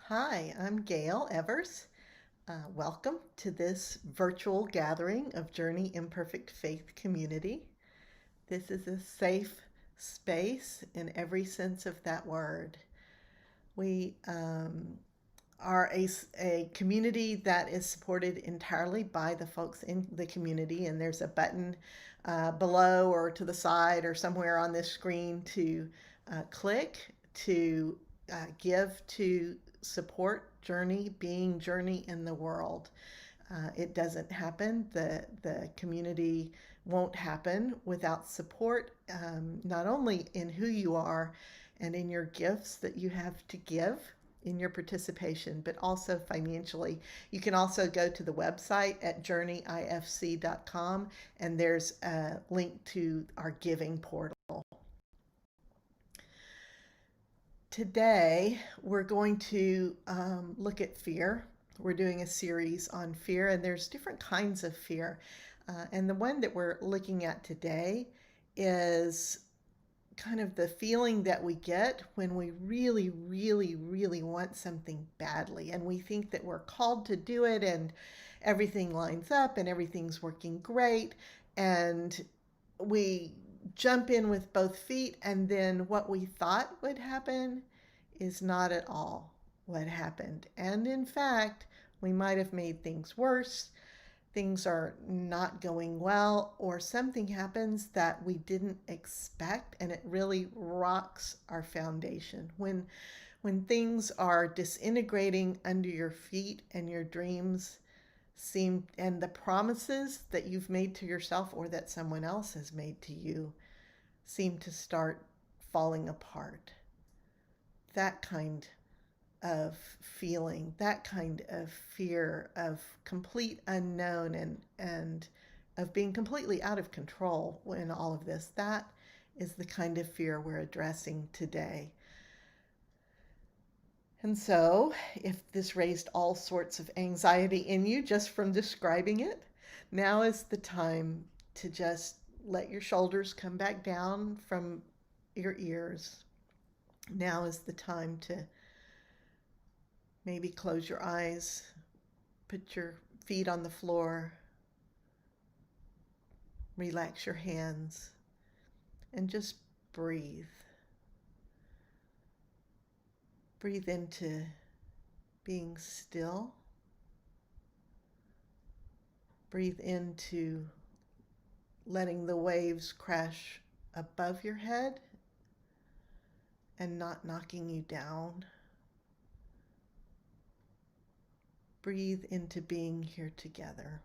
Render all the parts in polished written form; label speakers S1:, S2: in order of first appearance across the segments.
S1: Hi, I'm Gail Evers. Welcome to this virtual gathering of Journey Imperfect Faith Community. This is a safe space in every sense of that word. We are a community that is supported entirely by the folks in the community, and there's a button below or to the side or somewhere on this screen to click to give to support Journey being Journey in the world. It doesn't happen. The community won't happen without support, not only in who you are and in your gifts that you have to give in your participation, but also financially. You can also go to the website at journeyifc.com, and there's a link to our giving portal. Today, we're going to look at fear. We're doing a series on fear, and there's different kinds of fear. And the one that we're looking at today is kind of the feeling that we get when we really, really, really want something badly. And we think that we're called to do it, and everything lines up, and everything's working great. And we jump in with both feet, and then what we thought would happen is not at all what happened. And in fact, we might have made things worse. Things are not going well, or something happens that we didn't expect, and it really rocks our foundation. When things are disintegrating under your feet and your dreams seem, and the promises that you've made to yourself or that someone else has made to you seem to start falling apart. That kind of feeling, that kind of fear of complete unknown and of being completely out of control in all of this, that is the kind of fear we're addressing today. And so, if this raised all sorts of anxiety in you just from describing it, now is the time to just let your shoulders come back down from your ears. Now is the time to maybe close your eyes, put your feet on the floor, relax your hands, and just breathe. Breathe into being still. Breathe into letting the waves crash above your head and not knocking you down. Breathe into being here together.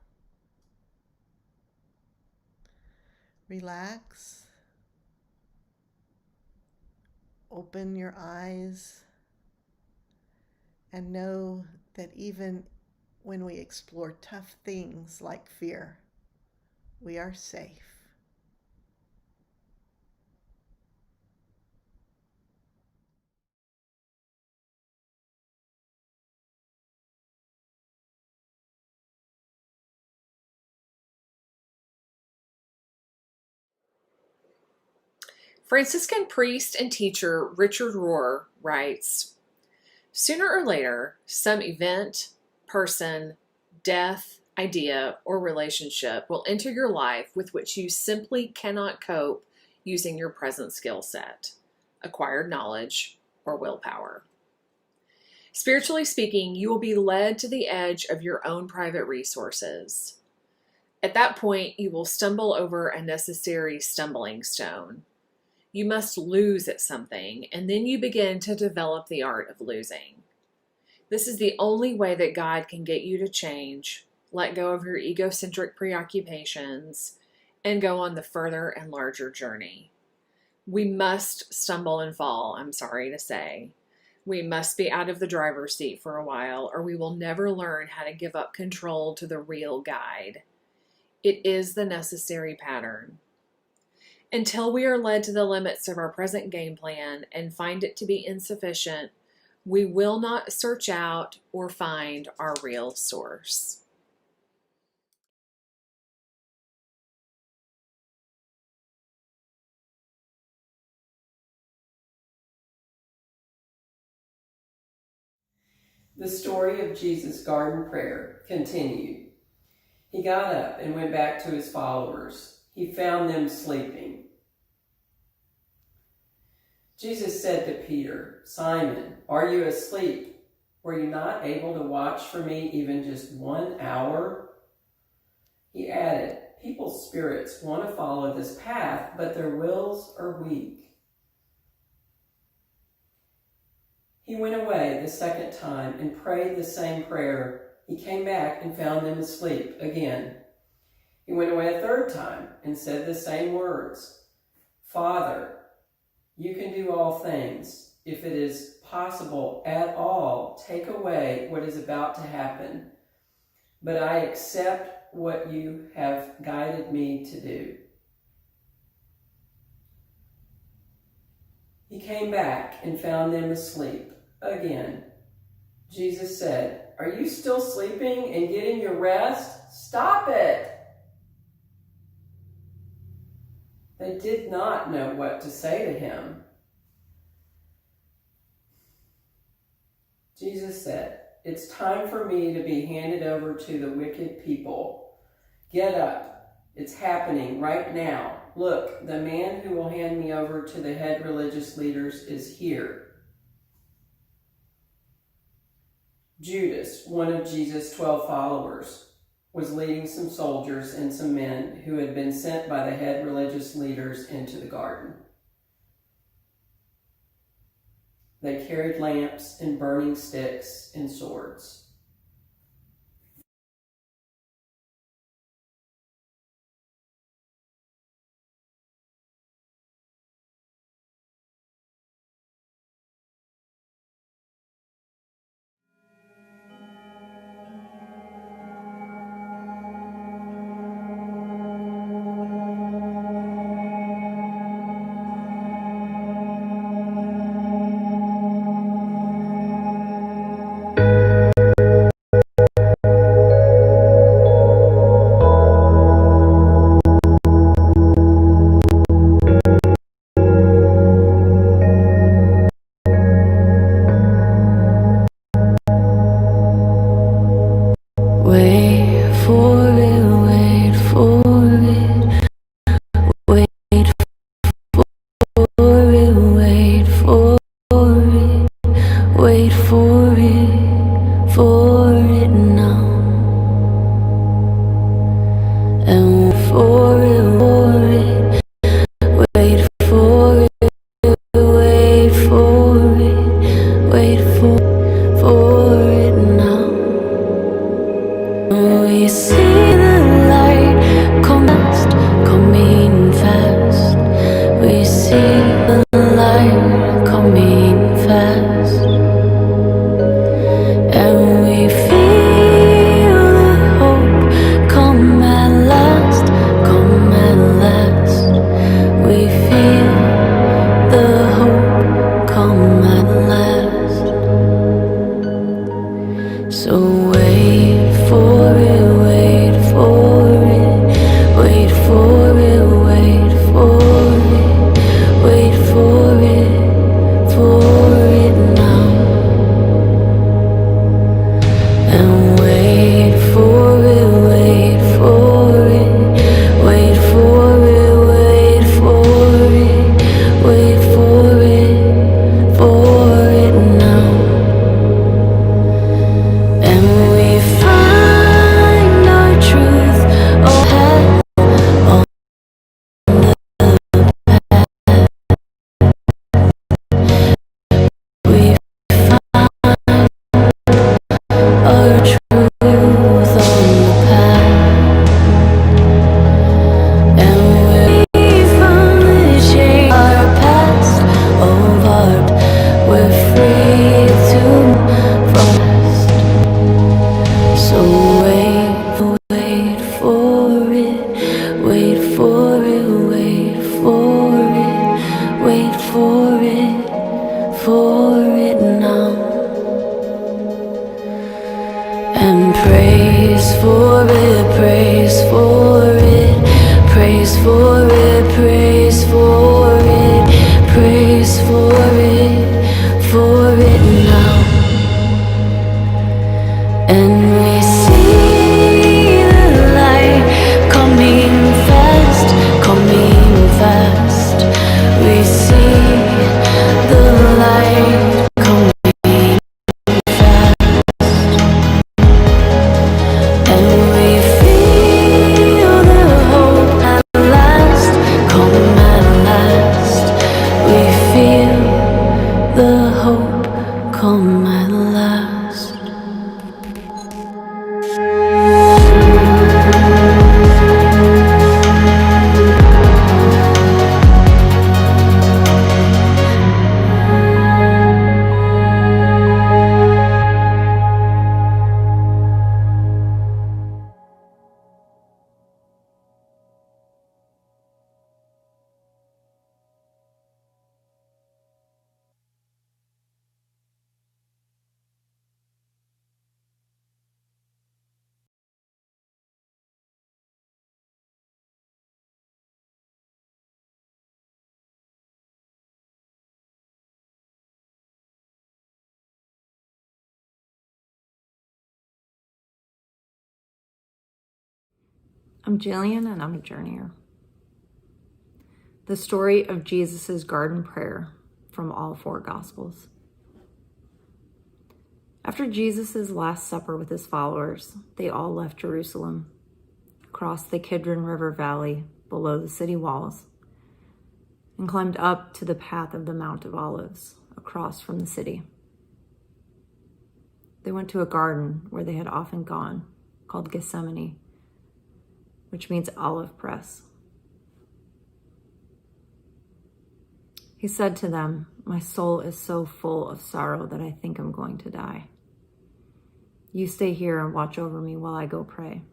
S1: Relax. Open your eyes and know that even when we explore tough things like fear, we are safe.
S2: Franciscan priest and teacher Richard Rohr writes, "Sooner or later, some event, person, death, idea, or relationship will enter your life with which you simply cannot cope using your present skill set, acquired knowledge, or willpower. Spiritually speaking, you will be led to the edge of your own private resources. At that point, you will stumble over a necessary stumbling stone. You must lose at something, and then you begin to develop the art of losing. This is the only way that God can get you to change, let go of your egocentric preoccupations, and go on the further and larger journey. We must stumble and fall, I'm sorry to say. We must be out of the driver's seat for a while, or we will never learn how to give up control to the real guide. It is the necessary pattern. Until we are led to the limits of our present game plan and find it to be insufficient, we will not search out or find our real source."
S3: The story of Jesus' garden prayer continued. He got up and went back to his followers. He found them sleeping. Jesus said to Peter, "Simon, are you asleep? Were you not able to watch for me even just 1 hour?" He added, "People's spirits want to follow this path, but their wills are weak." He went away the second time and prayed the same prayer. He came back and found them asleep again. He went away a third time and said the same words. "Father, you can do all things. If it is possible at all, take away what is about to happen. But I accept what you have guided me to do." He came back and found them asleep again. Jesus said, "Are you still sleeping and getting your rest? Stop it!" They did not know what to say to him. Jesus said, "It's time for me to be handed over to the wicked people. Get up. It's happening right now. Look, the man who will hand me over to the head religious leaders is here." Judas, one of Jesus' 12 followers, was leading some soldiers and some men who had been sent by the head religious leaders into the garden. They carried lamps and burning sticks and swords.
S4: I'm Jillian and I'm a journeyer. The story of Jesus' garden prayer from all four Gospels. After Jesus' Last Supper with his followers, they all left Jerusalem, crossed the Kidron River Valley below the city walls, and climbed up to the path of the Mount of Olives across from the city. They went to a garden where they had often gone, called Gethsemane, which means olive press. He said to them, "My soul is so full of sorrow that I think I'm going to die. You stay here and watch over me while I go pray.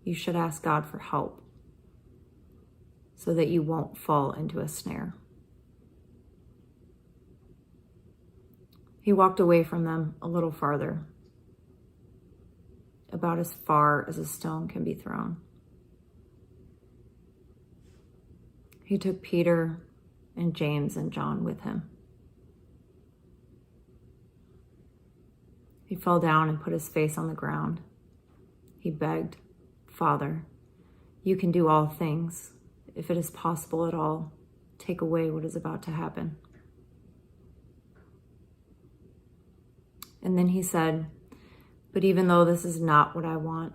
S4: You should ask God for help so that you won't fall into a snare." He walked away from them a little farther, about as far as a stone can be thrown. He took Peter and James and John with him. He fell down and put his face on the ground. He begged, "Father, you can do all things. If it is possible at all, take away what is about to happen." And then he said, "But even though this is not what I want,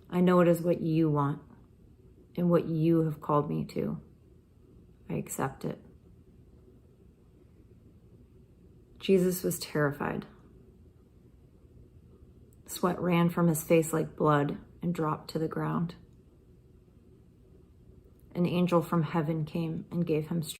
S4: I know it is what you want and what you have called me to. I accept it." Jesus was terrified. Sweat ran from his face like blood and dropped to the ground. An angel from heaven came and gave him strength.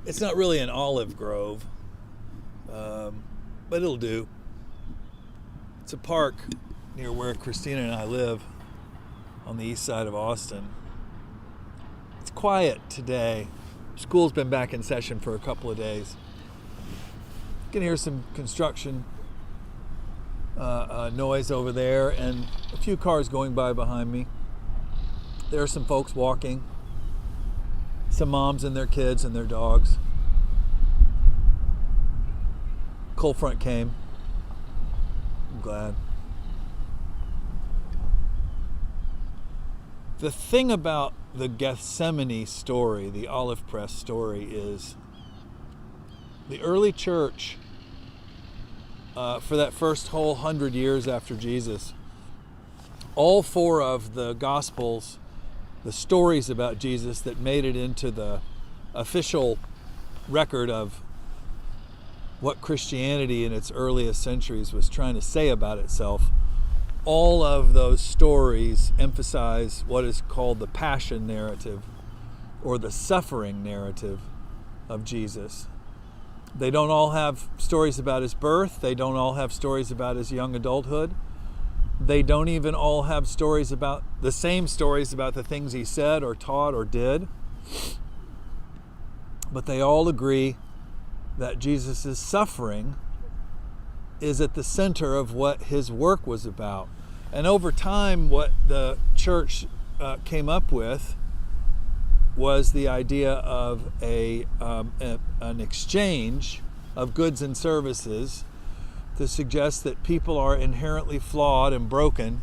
S5: It's not really an olive grove, but it'll do. It's a park near where Christina and I live on the east side of Austin. It's quiet today. School's been back in session for a couple of days. You can hear some construction noise over there and a few cars going by behind me. There are some folks walking. Some moms and their kids and their dogs. Cold front came. I'm glad. The thing about the Gethsemane story, the olive press story, is the early church, for that first whole 100 years after Jesus, all four of the Gospels, the stories about Jesus that made it into the official record of what Christianity in its earliest centuries was trying to say about itself, all of those stories emphasize what is called the passion narrative or the suffering narrative of Jesus. They don't all have stories about his birth. They don't all have stories about his young adulthood. They don't even all have stories about the same stories about the things he said or taught or did. But they all agree that Jesus' suffering is at the center of what his work was about. And over time, what the church came up with was the idea of an exchange of goods and services to suggest that people are inherently flawed and broken,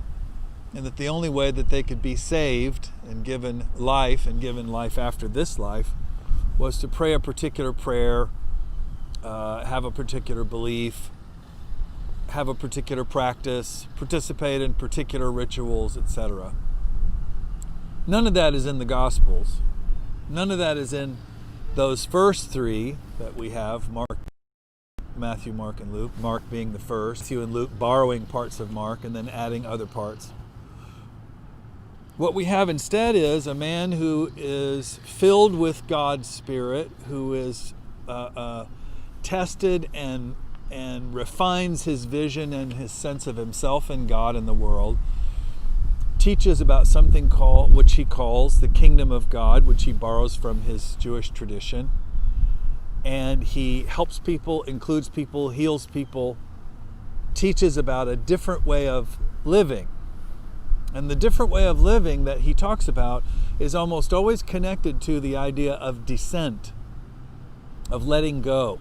S5: and that the only way that they could be saved and given life after this life was to pray a particular prayer, have a particular belief, have a particular practice, participate in particular rituals, etc. None of that is in the Gospels. None of that is in those first three that we have, Matthew, Mark, and Luke. Mark being the first, Matthew and Luke borrowing parts of Mark and then adding other parts. What we have instead is a man who is filled with God's Spirit, who is tested and refines his vision and his sense of himself and God and the world, teaches about something which he calls the kingdom of God, which he borrows from his Jewish tradition. And he helps people, includes people, heals people, teaches about a different way of living. And the different way of living that he talks about is almost always connected to the idea of descent, of letting go.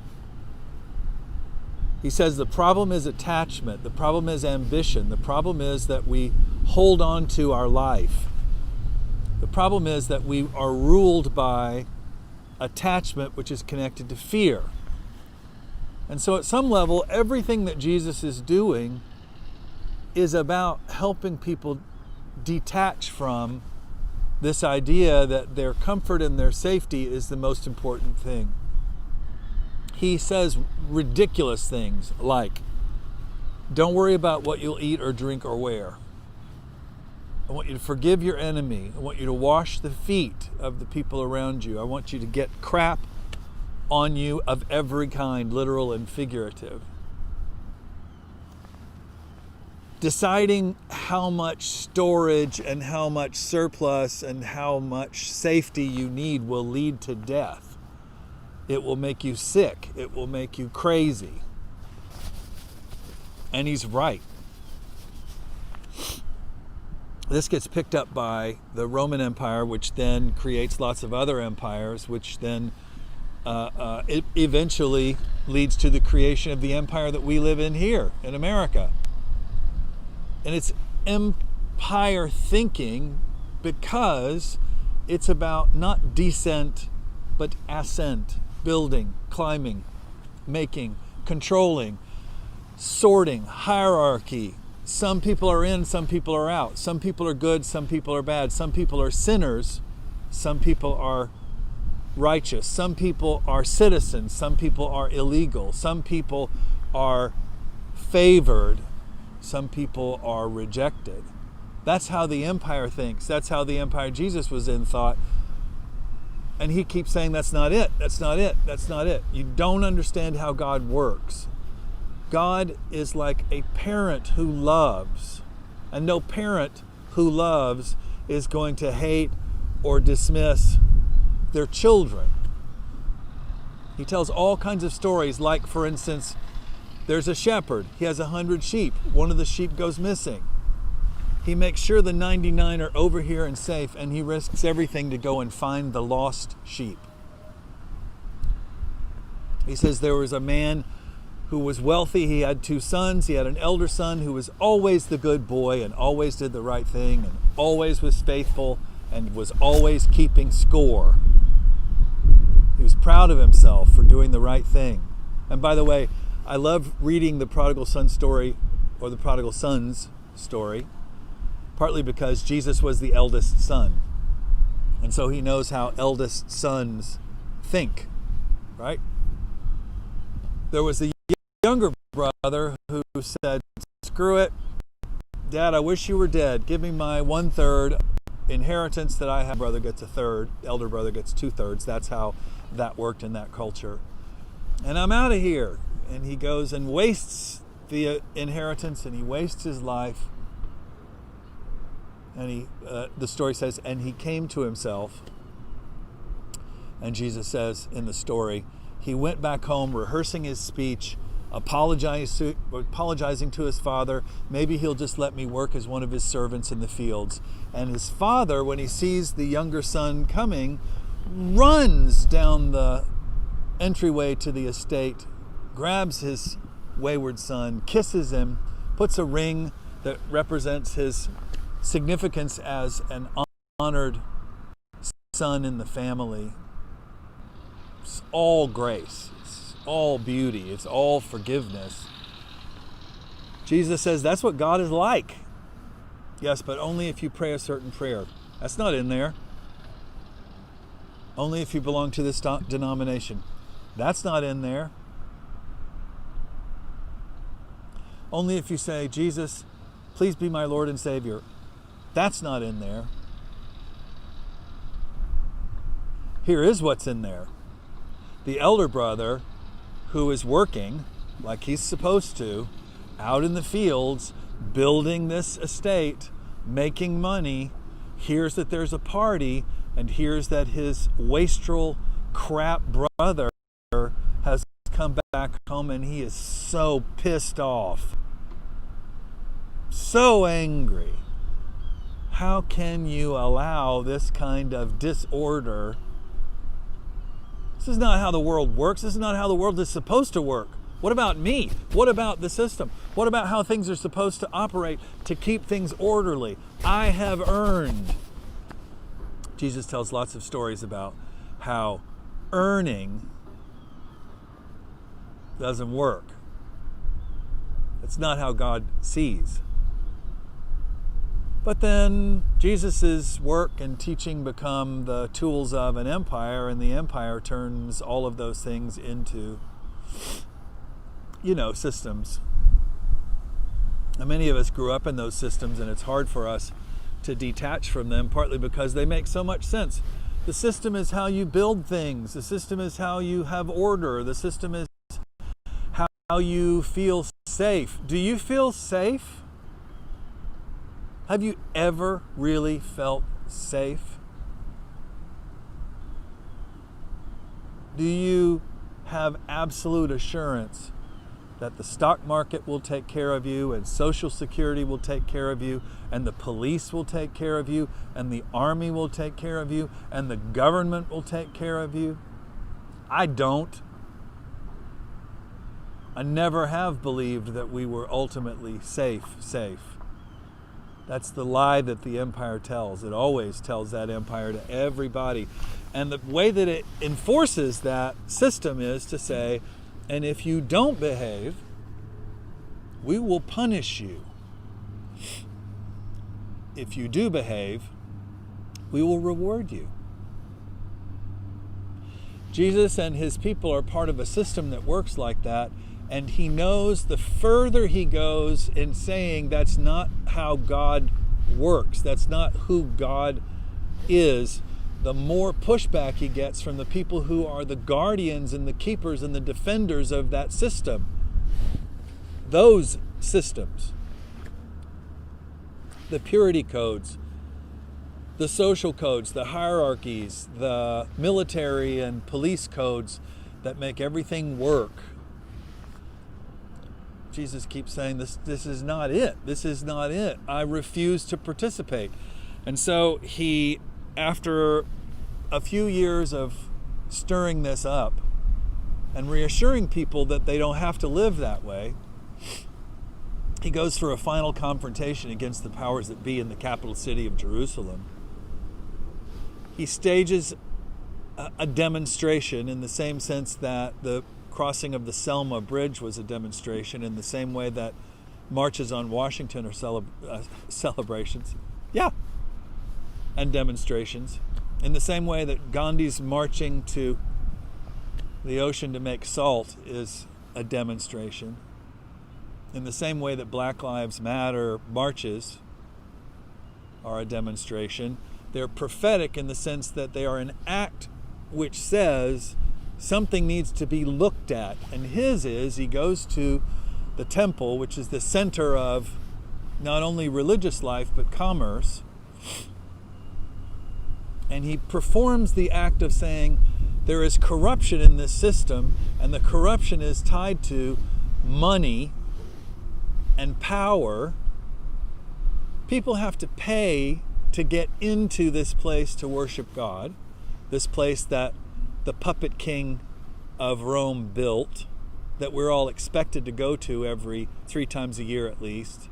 S5: He says the problem is attachment, the problem is ambition, the problem is that we hold on to our life. The problem is that we are ruled by attachment, which is connected to fear. And so at some level, everything that Jesus is doing is about helping people detach from this idea that their comfort and their safety is the most important thing. He says ridiculous things like, don't worry about what you'll eat or drink or wear. I want you to forgive your enemy. I want you to wash the feet of the people around you. I want you to get crap on you of every kind, literal and figurative. Deciding how much storage and how much surplus and how much safety you need will lead to death. It will make you sick. It will make you crazy. And he's right. This gets picked up by the Roman Empire, which then creates lots of other empires, which then it eventually leads to the creation of the empire that we live in here in America. And it's empire thinking because it's about not descent, but ascent, building, climbing, making, controlling, sorting, hierarchy. Some people are in, some people are out. Some people are good, some people are bad. Some people are sinners, some people are righteous. Some people are citizens, some people are illegal. Some people are favored, some people are rejected. That's how the empire thinks. That's how the empire Jesus was in thought. And he keeps saying, that's not it, that's not it, that's not it. You don't understand how God works. God is like a parent who loves, and no parent who loves is going to hate or dismiss their children. He tells all kinds of stories, like, for instance, there's a shepherd. He has 100 sheep. One of the sheep goes missing. He makes sure the 99 are over here and safe, and he risks everything to go and find the lost sheep. He says there was a man who was wealthy. He had 2 sons. He had an elder son who was always the good boy and always did the right thing and always was faithful and was always keeping score. He was proud of himself for doing the right thing. And by the way, I love reading the prodigal son story, or the prodigal son's story, partly because Jesus was the eldest son. And so he knows how eldest sons think, right? There was a younger brother who said, screw it, Dad, I wish you were dead. Give me my 1/3 inheritance that I have. Brother gets 1/3, elder brother gets 2/3. That's how that worked in that culture. And I'm out of here. And he goes and wastes the inheritance, and he wastes his life. And the story says, and he came to himself. And Jesus says in the story, he went back home rehearsing his speech, apologizing to his father. Maybe he'll just let me work as one of his servants in the fields. And his father, when he sees the younger son coming, runs down the entryway to the estate, grabs his wayward son, kisses him, puts a ring that represents his significance as an honored son in the family. It's all grace. It's all beauty. It's all forgiveness. Jesus says that's what God is like. Yes, but only if you pray a certain prayer. That's not in there. Only if you belong to this denomination. That's not in there. Only if you say, Jesus, please be my Lord and Savior. That's not in there. Here is what's in there. The elder brother, who is working like he's supposed to, out in the fields, building this estate, making money, hears that there's a party, and hears that his wastrel crap brother has come back home, and he is so pissed off, so angry. How can you allow this kind of disorder? This is not how the world works. This is not how the world is supposed to work. What about me? What about the system? What about how things are supposed to operate to keep things orderly? I have earned. Jesus tells lots of stories about how earning doesn't work. It's not how God sees. But then Jesus' work and teaching become the tools of an empire, and the empire turns all of those things into, systems. And many of us grew up in those systems, and it's hard for us to detach from them, partly because they make so much sense. The system is how you build things. The system is how you have order. The system is how you feel safe. Do you feel safe? Have you ever really felt safe? Do you have absolute assurance that the stock market will take care of you, and Social Security will take care of you, and the police will take care of you, and the army will take care of you, and the government will take care of you? I don't. I never have believed that we were ultimately safe. That's the lie that the empire tells. It always tells that empire to everybody. And the way that it enforces that system is to say, and if you don't behave, we will punish you. If you do behave, we will reward you. Jesus and his people are part of a system that works like that. And he knows the further he goes in saying that's not how God works, that's not who God is, the more pushback he gets from the people who are the guardians and the keepers and the defenders of that system. Those systems. The purity codes, the social codes, the hierarchies, the military and police codes that make everything work. Jesus keeps saying, this is not it. This is not it. I refuse to participate. And so he, after a few years of stirring this up and reassuring people that they don't have to live that way, he goes for a final confrontation against the powers that be in the capital city of Jerusalem. He stages a demonstration in the same sense that the crossing of the Selma Bridge was a demonstration, in the same way that marches on Washington are celebrations. Yeah. And demonstrations. In the same way that Gandhi's marching to the ocean to make salt is a demonstration. In the same way that Black Lives Matter marches are a demonstration. They're prophetic in the sense that they are an act which says something needs to be looked at. And his is, he goes to the temple, which is the center of not only religious life, but commerce. And he performs the act of saying, there is corruption in this system, and the corruption is tied to money and power. People have to pay to get into this place to worship God, this place that the puppet king of Rome built, that we're all expected to go to every 3 times a year at least.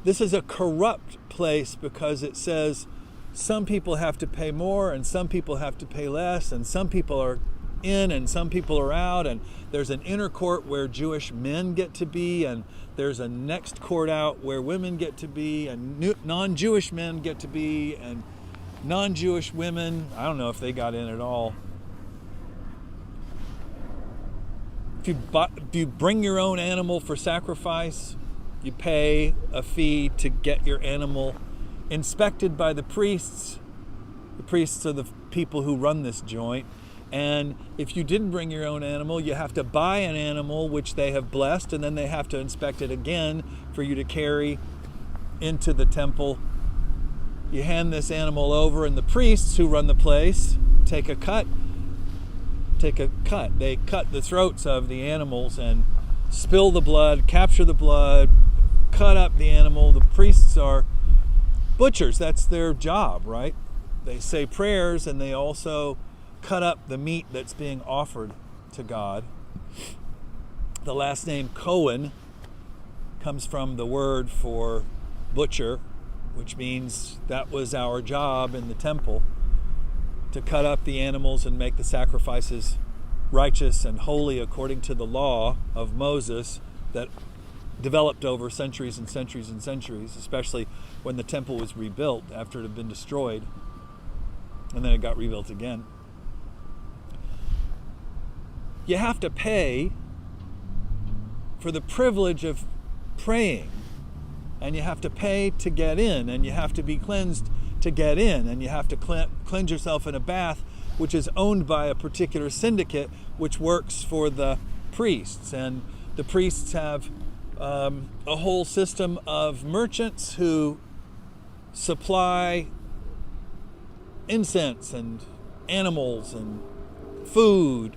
S5: This is a corrupt place because it says some people have to pay more and some people have to pay less, and some people are in and some people are out, and there's an inner court where Jewish men get to be, and there's a next court out where women get to be, and non-Jewish men get to be, and non-Jewish women, I don't know if they got in at all. If you bring your own animal for sacrifice, you pay a fee to get your animal inspected by the priests. The priests are the people who run this joint. And if you didn't bring your own animal, you have to buy an animal which they have blessed, and then they have to inspect it again for you to carry into the temple. You hand this animal over, and the priests who run the place take a cut. They cut the throats of the animals and spill the blood, capture the blood, cut up the animal. The priests are butchers, that's their job, right? They say prayers and they also cut up the meat that's being offered to God. The last name Cohen comes from the word for butcher, which means that was our job in the temple, to cut up the animals and make the sacrifices righteous and holy according to the law of Moses that developed over centuries and centuries and centuries, especially when the temple was rebuilt after it had been destroyed, and then it got rebuilt again. You have to pay for the privilege of praying, and you have to pay to get in, and you have to be cleansed to get in, and you have to cleanse yourself in a bath which is owned by a particular syndicate which works for the priests. And the priests have a whole system of merchants who supply incense and animals and food,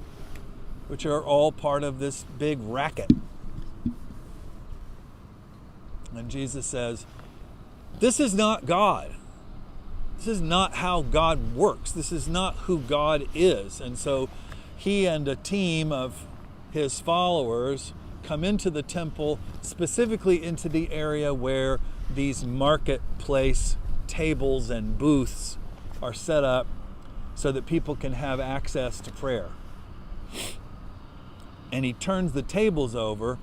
S5: which are all part of this big racket. And Jesus says, this is not God. This is not how God works. This is not who God is. And so he and a team of his followers come into the temple, specifically into the area where these marketplace tables and booths are set up so that people can have access to prayer. And he turns the tables over,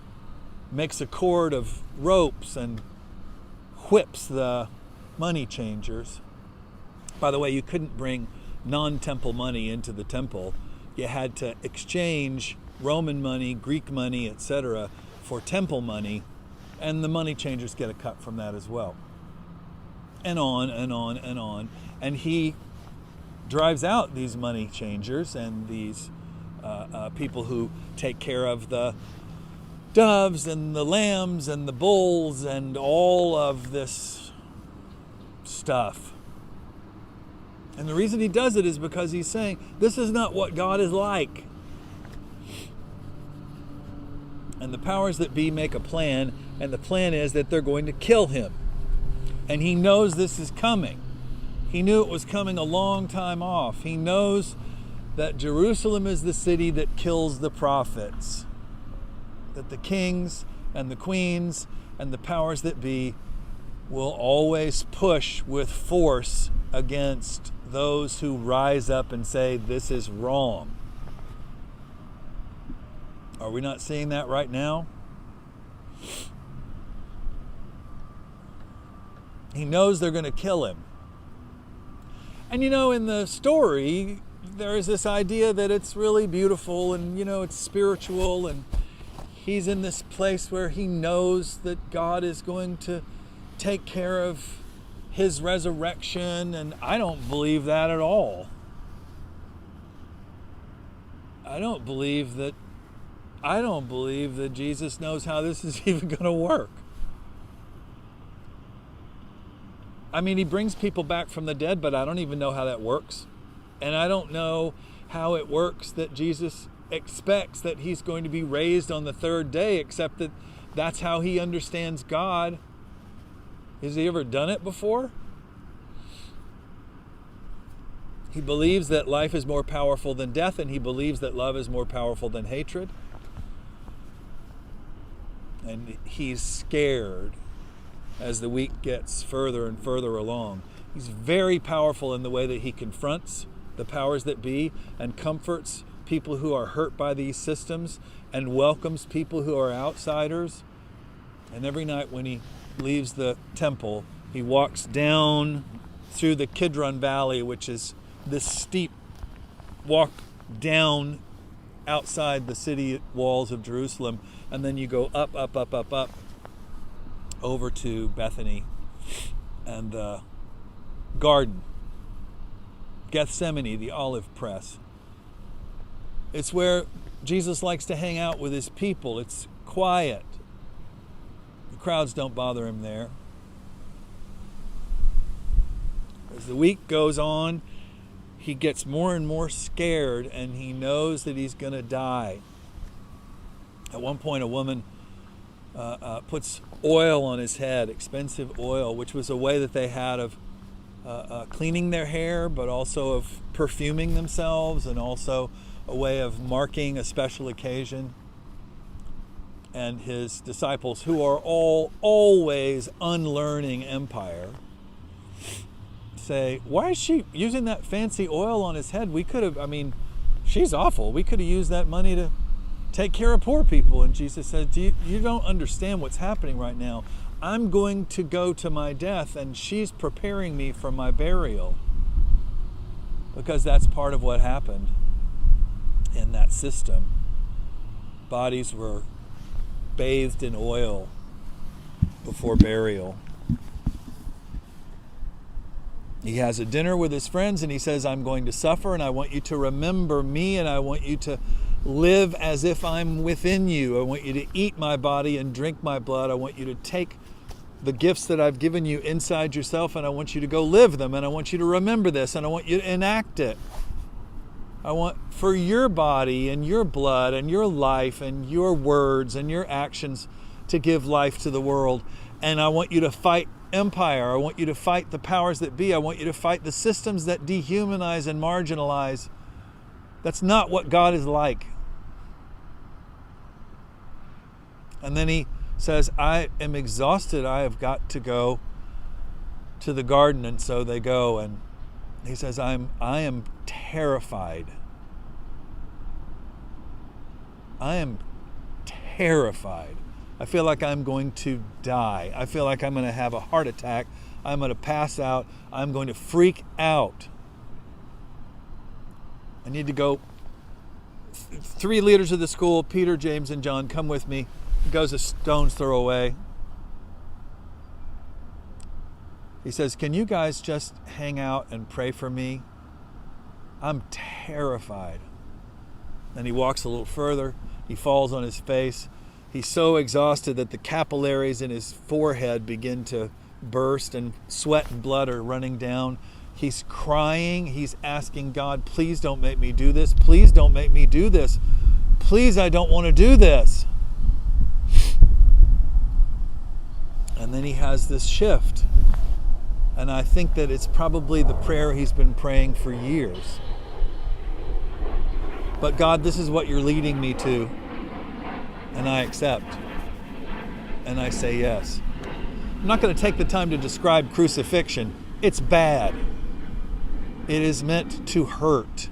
S5: makes a cord of ropes, and whips the money changers. By the way, you couldn't bring non-temple money into the temple. You had to exchange Roman money, Greek money, etc. for temple money, and the money changers get a cut from that as well. And on and on and on. And he drives out these money changers and these people who take care of the doves and the lambs and the bulls and all of this stuff. And the reason he does it is because he's saying, this is not what God is like. And the powers that be make a plan, and the plan is that they're going to kill him. And he knows this is coming. He knew it was coming a long time off. He knows that Jerusalem is the city that kills the prophets. That the kings and the queens and the powers that be will always push with force against those who rise up and say, this is wrong. Are we not seeing that right now? He knows they're going to kill him. And you know, in the story, there is this idea that it's really beautiful and, you know, it's spiritual, and he's in this place where he knows that God is going to take care of his resurrection, and I don't believe that at all. I don't believe that Jesus knows how this is even going to work. I mean, he brings people back from the dead, but I don't even know how that works. And I don't know how it works that Jesus expects that he's going to be raised on the third day, except that that's how he understands God. Has he ever done it before? He believes that life is more powerful than death, and he believes that love is more powerful than hatred. And he's scared as the week gets further and further along. He's very powerful in the way that he confronts the powers that be and comforts people who are hurt by these systems and welcomes people who are outsiders. And every night when he leaves the temple, he walks down through the Kidron Valley, which is this steep walk down outside the city walls of Jerusalem, and then you go up over to Bethany and the garden, Gethsemane, the olive press. It's where Jesus likes to hang out with his people. It's quiet. The crowds don't bother him there. As the week goes on, he gets more and more scared, and he knows that he's going to die. At one point, a woman puts oil on his head, expensive oil, which was a way that they had of cleaning their hair, but also of perfuming themselves, and also a way of marking a special occasion. And his disciples, who are all always unlearning empire, say, why is she using that fancy oil on his head? We could have, she's awful. We could have used that money to take care of poor people. And Jesus said, you don't understand what's happening right now. I'm going to go to my death, and she's preparing me for my burial. Because that's part of what happened in that system. Bodies were bathed in oil before burial. He has a dinner with his friends, and he says, I'm going to suffer, and I want you to remember me, and I want you to live as if I'm within you. I want you to eat my body and drink my blood. I want you to take the gifts that I've given you inside yourself, and I want you to go live them, and I want you to remember this, and I want you to enact it. I want for your body and your blood and your life and your words and your actions to give life to the world. And I want you to fight empire. I want you to fight the powers that be. I want you to fight the systems that dehumanize and marginalize. That's not what God is like. And then he says, I am exhausted. I have got to go to the garden. And so they go, and he says, I am terrified. I am terrified. I feel like I'm going to die. I feel like I'm going to have a heart attack. I'm going to pass out. I'm going to freak out. I need to go. 3 leaders of the school, Peter, James, and John, come with me. He goes a stone's throw away. He says, can you guys just hang out and pray for me? I'm terrified. Then he walks a little further. He falls on his face. He's so exhausted that the capillaries in his forehead begin to burst, and sweat and blood are running down. He's crying. He's asking God, please don't make me do this. Please don't make me do this. Please, I don't want to do this. And then he has this shift. And I think that it's probably the prayer he's been praying for years. But God, this is what you're leading me to. And I accept. And I say yes. I'm not going to take the time to describe crucifixion. It's bad. It is meant to hurt.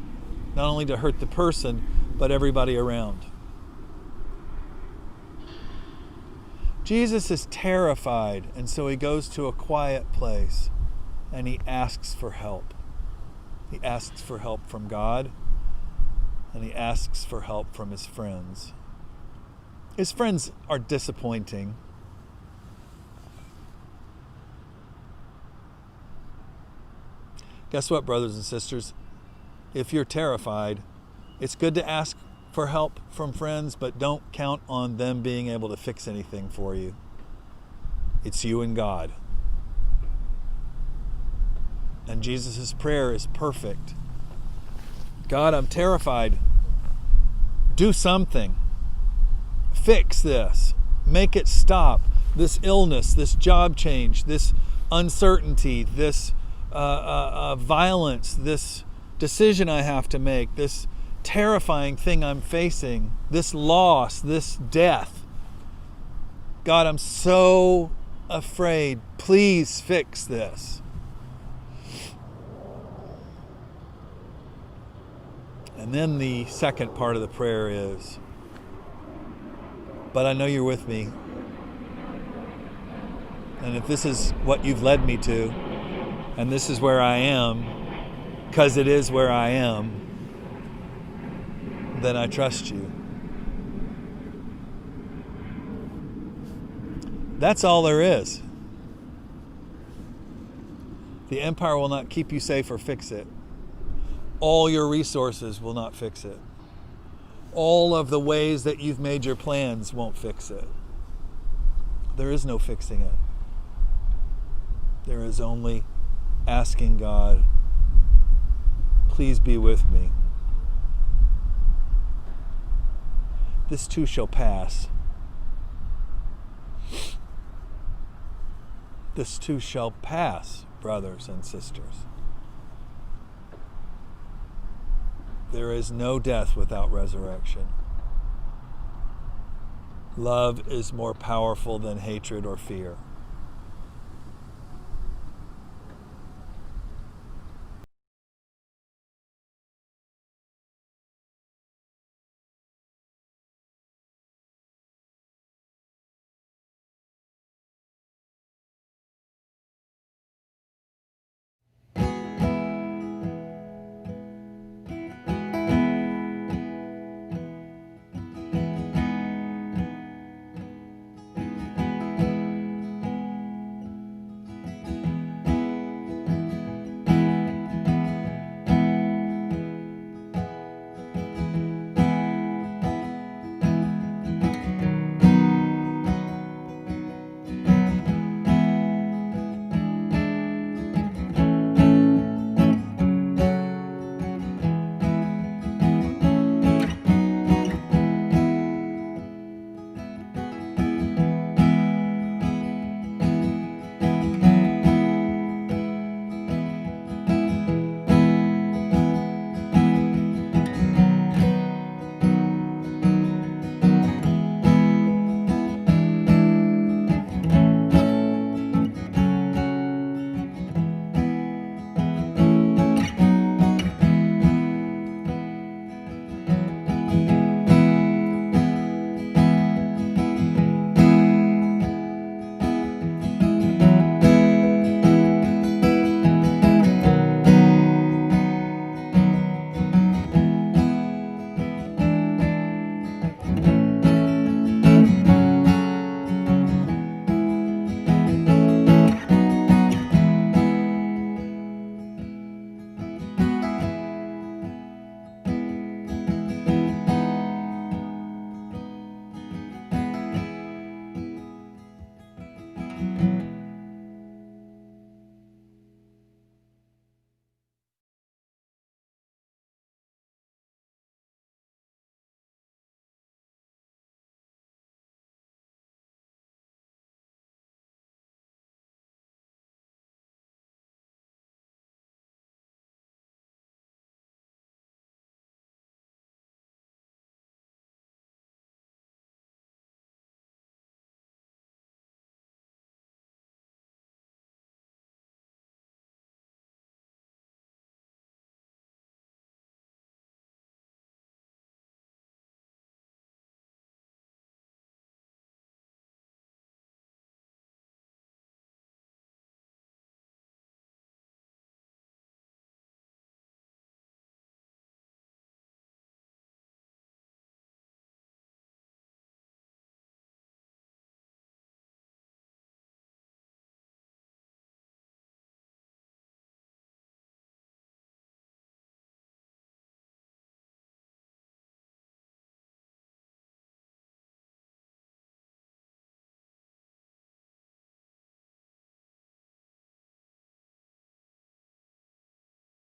S5: Not only to hurt the person, but everybody around. Jesus is terrified, and so he goes to a quiet place and he asks for help. He asks for help from God, and he asks for help from his friends. His friends are disappointing. Guess what, brothers and sisters? If you're terrified, it's good to ask for help from friends, but don't count on them being able to fix anything for you. It's you and God. And Jesus' prayer is perfect. God, I'm terrified. Do something. Fix this. Make it stop. This illness, this job change, this uncertainty, this violence, this decision I have to make, this terrifying thing I'm facing, this loss, this death. God, I'm so afraid. Please fix this. And then the second part of the prayer is, but I know you're with me. And if this is what you've led me to, and this is where I am, because it is where I am, then I trust you. That's all there is. The empire will not keep you safe or fix it. All your resources will not fix it. All of the ways that you've made your plans won't fix it. There is no fixing it. There is only asking God, please be with me. This too shall pass. This too shall pass, brothers and sisters. There is no death without resurrection. Love is more powerful than hatred or fear.